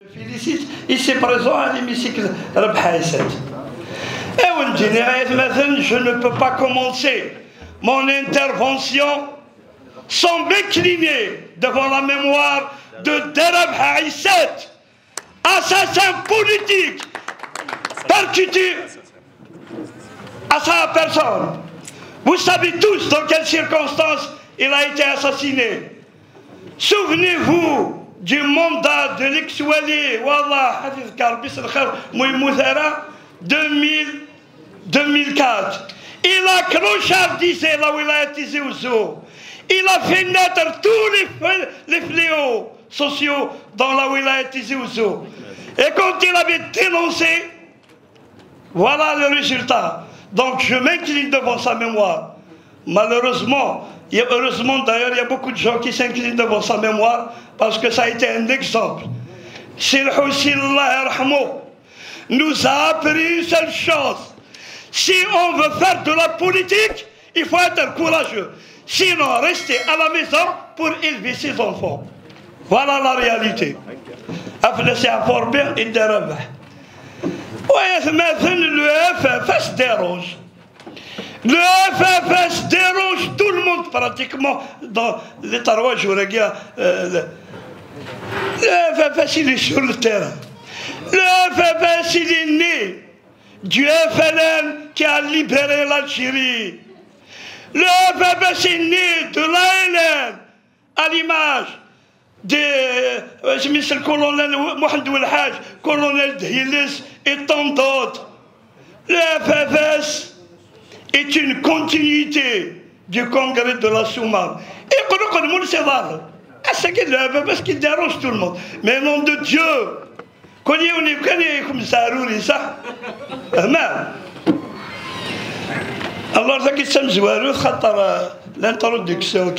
Je félicite ici présent à l'hémicycle Rabha Aïssat. Je ne peux pas commencer mon intervention sans m'incliner devant la mémoire de Rabha Aïssat, assassin politique, percuté à sa personne. Vous savez tous dans quelles circonstances il a été assassiné. Souvenez-vous du mandat de l'ex-wali, Wallah, Hafiz Karbis al-Khar, Mouimouzara, 2004. Il a clochardisé la wilaya Tizi Ouzou. Il a fait naître tous les fléaux sociaux dans la wilaya Tizi Ouzou. Et quand il avait dénoncé, voilà le résultat. Donc je m'incline devant sa mémoire. Malheureusement, heureusement d'ailleurs, il y a beaucoup de gens qui s'inclinent devant sa mémoire parce que ça a été un exemple. Sil Houssi, Allah yarhamou, nous a appris une seule chose. Si on veut faire de la politique, il faut être courageux. Sinon, rester à la maison pour élever ses enfants. Voilà la réalité. Aflassé à Forbert et Derabah. Ouais, le FFS dérange. Le FFS dérange tout le monde pratiquement dans les Tarouages. Le FFS il est sur le terrain. Le FFS il est né du FLN qui a libéré l'Algérie. Le FFS est né de l'ALN à l'image des le colonel Mohamed Ouelhaj, colonel Dhilis et tant d'autres. Le FFS est une continuité du congrès de la Soumane. Et qu'on le c'est là. C'est le FFS qui dérange tout le monde. Mais nom de Dieu, on est comme ça, ça. Alors, l'introduction,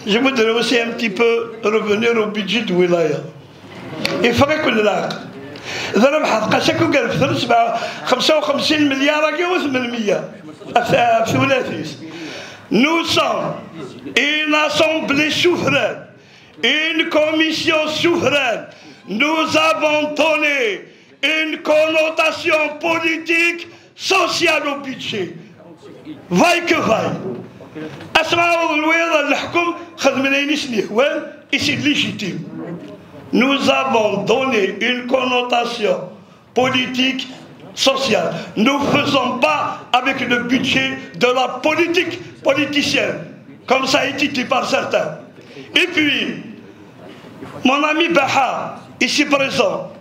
je voudrais aussi un petit peu revenir au budget de Wilaya. Il faudrait que l'art. Nous sommes une assemblée souveraine, une commission souveraine. Nous avons donné une connotation politique, sociale au budget. Vaille que vaille. Et c'est légitime. Nous avons donné une connotation politique, sociale. Nous ne faisons pas avec le budget de la politique politicienne, comme ça a été dit par certains. Et puis, mon ami Baha, ici présent,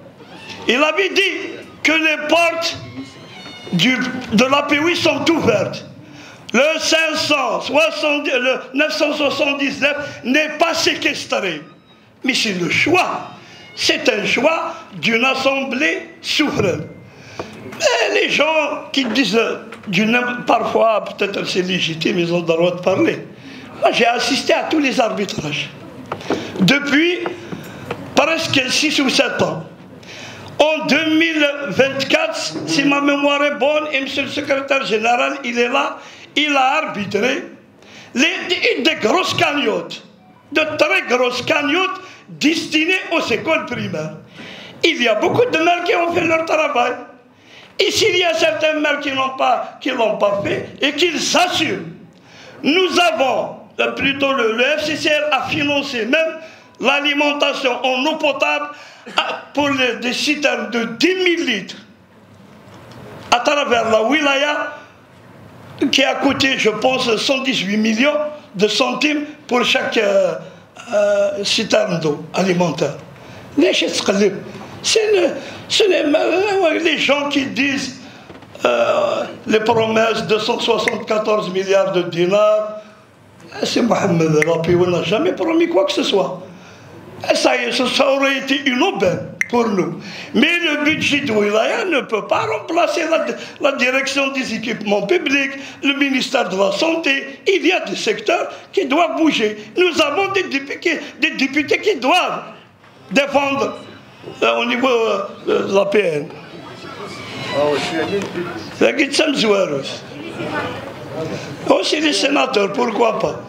il avait dit que les portes de l'API sont ouvertes. Le 979 n'est pas séquestré. Mais c'est le choix. C'est un choix d'une assemblée souveraine. Mais les gens qui disent, parfois, peut-être c'est légitime, ils ont le droit de parler. Moi, j'ai assisté à tous les arbitrages. Depuis presque 6 ou 7 ans. En 2024, si ma mémoire est bonne, et M. le secrétaire général, il est là, il a arbitré des grosses cagnottes, de très grosses cagnottes destinées aux écoles primaires. Il y a beaucoup de maires qui ont fait leur travail. Et s'il y a certains maires qui l'ont pas fait et qu'ils s'assurent, nous avons, plutôt le FCCR a financé même l'alimentation en eau potable pour des citernes de 10 000 litres à travers la wilaya qui a coûté, je pense, 118 millions de centimes pour chaque citerne d'eau alimentaire. Les gens qui disent les promesses de 174 milliards de dinars, c'est Mohamed Rapi, on n'a jamais promis quoi que ce soit. Ça aurait été une aubaine pour nous. Mais le budget de Wilaya ne peut pas remplacer la direction des équipements publics, le ministère de la Santé. Il y a des secteurs qui doivent bouger. Nous avons des députés qui doivent défendre au niveau de la PN. Aussi les sénateurs, pourquoi pas.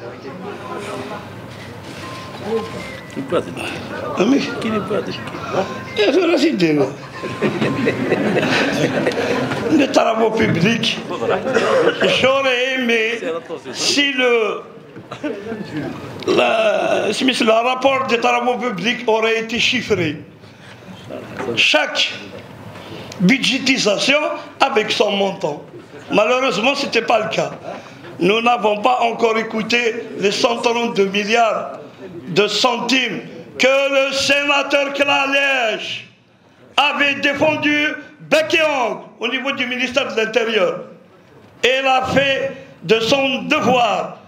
Qui n'est pas de les travaux publics, j'aurais aimé si le rapport des travaux publics aurait été chiffré. Chaque budgétisation avec son montant. Malheureusement, ce n'était pas le cas. Nous n'avons pas encore écouté les 132 milliards de centimes que le sénateur Klalèche avait défendu bec et ongle au niveau du ministère de l'Intérieur. Il a fait de son devoir.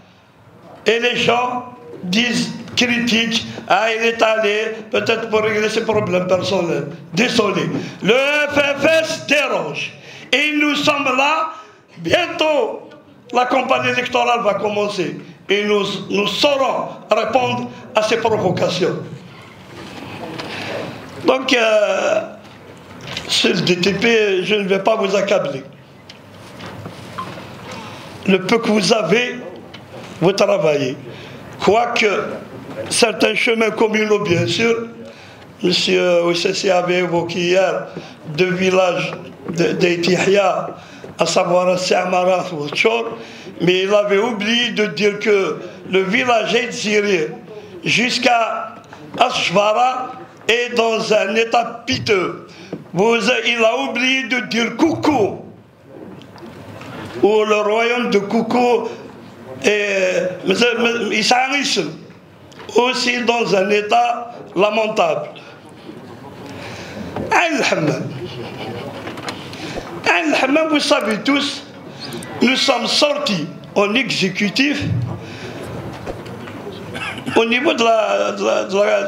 Et les gens disent, critiquent, ah, il est allé peut-être pour régler ses problèmes personnels. Désolé. Le FFS dérange. Et nous sommes là, bientôt la campagne électorale va commencer. Et nous saurons répondre à ces provocations. Donc, sur le DTP, je ne vais pas vous accabler. Le peu que vous avez, vous travaillez. Quoique, certains chemins communaux, bien sûr, M. Oussessi avait évoqué hier deux villages d'Etihya, à savoir Saamara ou Tchor, mais il avait oublié de dire que le village d'Ziré jusqu'à Ashvara est dans un état piteux. Il a oublié de dire Koukou, ou le royaume de Koukou est aussi dans un état lamentable. Vous savez tous, nous sommes sortis en exécutif au niveau de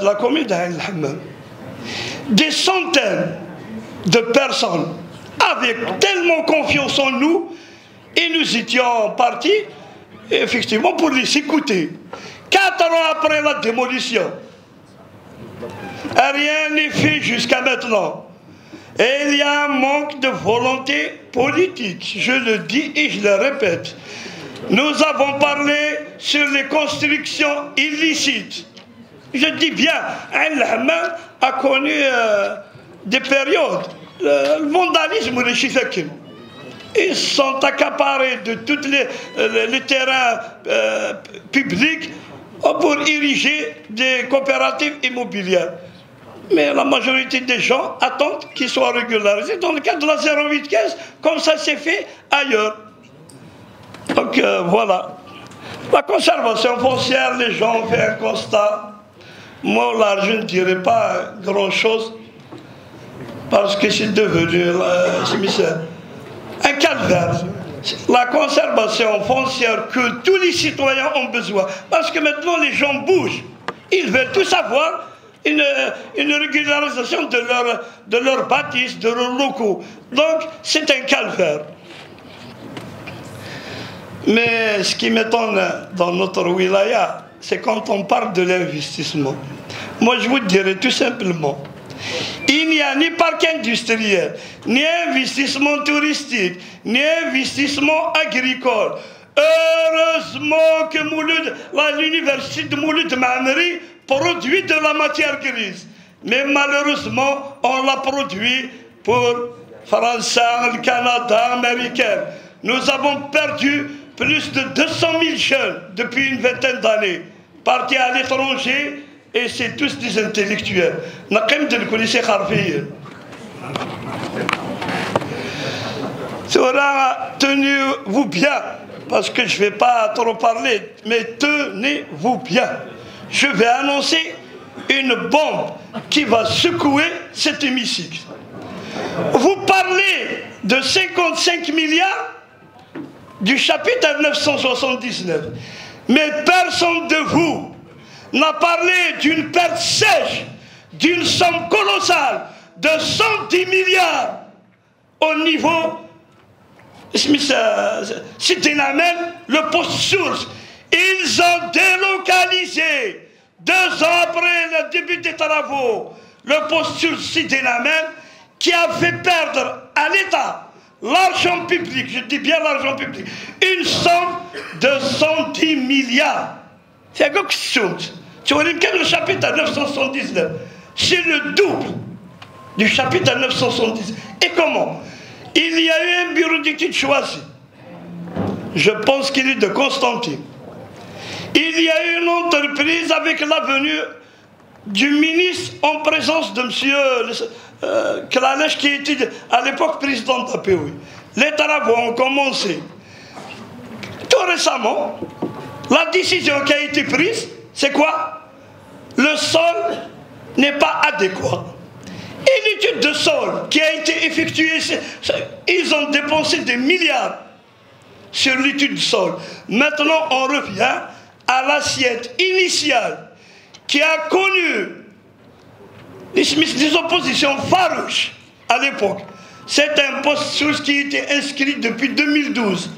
la commune d'Ain el-Hammam. Des centaines de personnes avaient tellement confiance en nous et nous étions partis effectivement pour les écouter. 4 ans après la démolition, rien n'est fait jusqu'à maintenant. Et il y a un manque de volonté politique, je le dis et je le répète. Nous avons parlé sur les constructions illicites. Je dis bien, Al-Hammam a connu des périodes, le vandalisme ou le chifakim. Ils sont accaparés de tous les terrains publics pour ériger des coopératives immobilières. Mais la majorité des gens attendent qu'ils soient régularisés dans le cadre de la 0815, comme ça s'est fait ailleurs. Donc voilà. La conservation foncière, les gens ont fait un constat. Moi, là, je ne dirais pas grand-chose, parce que c'est devenu un calvaire. La conservation foncière que tous les citoyens ont besoin. Parce que maintenant, les gens bougent. Ils veulent tout savoir. Une régularisation de leur bâtisse, de leurs locaux. Donc, c'est un calvaire. Mais ce qui m'étonne dans notre wilaya, c'est quand on parle de l'investissement. Moi, je vous dirais tout simplement, il n'y a ni parc industriel, ni investissement touristique, ni investissement agricole. Heureusement que l'université de Mouloud Ma'amri produit de la matière grise. Mais malheureusement, on l'a produit pour France, le Canada, américain. Nous avons perdu plus de 200 000 jeunes depuis une vingtaine d'années, partis à l'étranger, et c'est tous des intellectuels. Tenez-vous bien, parce que je ne vais pas trop parler, mais tenez-vous bien. Je vais annoncer une bombe qui va secouer cet hémicycle. Vous parlez de 55 milliards du chapitre 979, mais personne de vous n'a parlé d'une perte sèche, d'une somme colossale de 110 milliards au niveau Cité Namen, le poste source. Ils ont délocalisé, 2 ans après le début des travaux, le poste source Cité Namen, qui a fait perdre à l'État l'argent public, je dis bien l'argent public, une somme de 110 milliards. C'est quelque chose. Tu vois, le chapitre 979, c'est le double du chapitre 970. Et comment? Il y a eu un bureau d'études choisi. Je pense qu'il est de Constantine. Il y a eu une entreprise avec la venue du ministre en présence de M. Klalech, qui était à l'époque président de l'APOI. Les travaux ont commencé. Tout récemment, la décision qui a été prise, c'est quoi? Le sol n'est pas adéquat. Et l'étude de sol qui a été effectuée, ils ont dépensé des milliards sur l'étude du sol. Maintenant, on revient à l'assiette initiale qui a connu des oppositions farouches à l'époque. C'est un poste qui était inscrit depuis 2012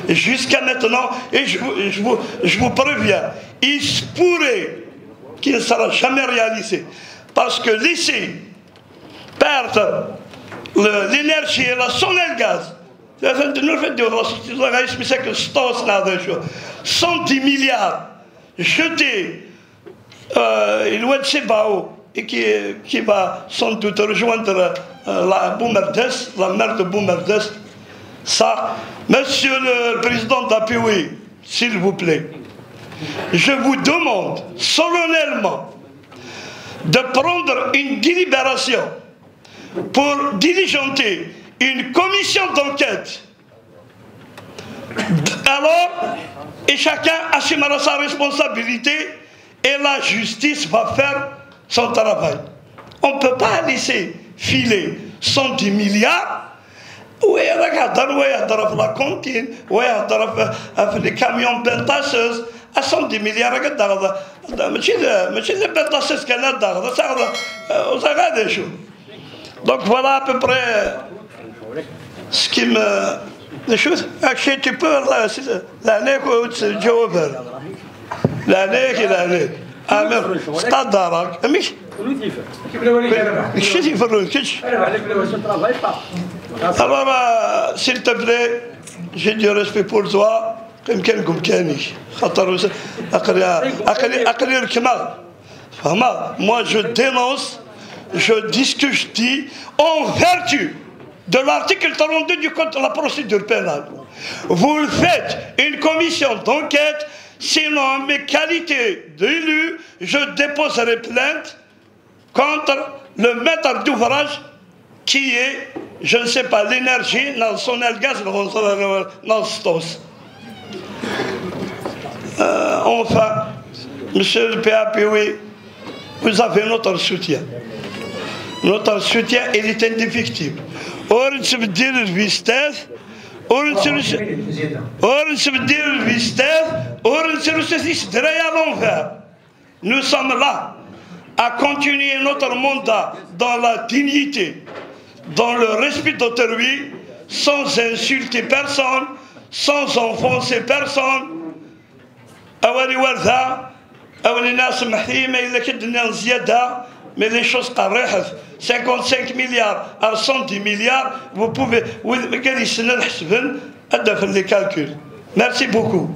jusqu'à maintenant, et je vous préviens, il se pourrait qu'il ne sera jamais réalisé, parce que laisser perdre l'énergie et la sonne gaz, 110 milliards jetés et qui va sans doute rejoindre la mer de Boumerdes. Ça, monsieur le président d'APOI, s'il vous plaît, je vous demande solennellement de prendre une délibération pour diligenter une commission d'enquête. Alors, et chacun assumera sa responsabilité et la justice va faire son travail. On ne peut pas laisser filer 110 milliards. Oui, regarde, la cantine, oui, les camions pentacheuses, à 110 milliards, regarde, les pentacheuses qu'elle a des choses. Donc voilà à peu près ce qui me... Les choses, tu peux, l'année où tu es over. L'année qui est l'année. C'est pas d'arac. Alors, s'il te plaît, j'ai du respect pour toi. Moi, je dénonce, je dis ce que je dis en vertu de l'article 32 du Code de la procédure pénale. Vous le faites, une commission d'enquête, sinon en mes qualités d'élu, je déposerai plainte contre le maître d'ouvrage qui est, je ne sais pas, l'énergie dans son gaz, dans ce stos. Enfin, monsieur le PAPOI, vous avez notre soutien. Notre soutien, il est indéfectible. Nous sommes là à continuer notre mandat dans la dignité, dans le respect d'autrui, sans insulter personne, sans offenser personne. Mais les choses carrées, 55 milliards à 110 milliards, vous pouvez les calculs. Merci beaucoup.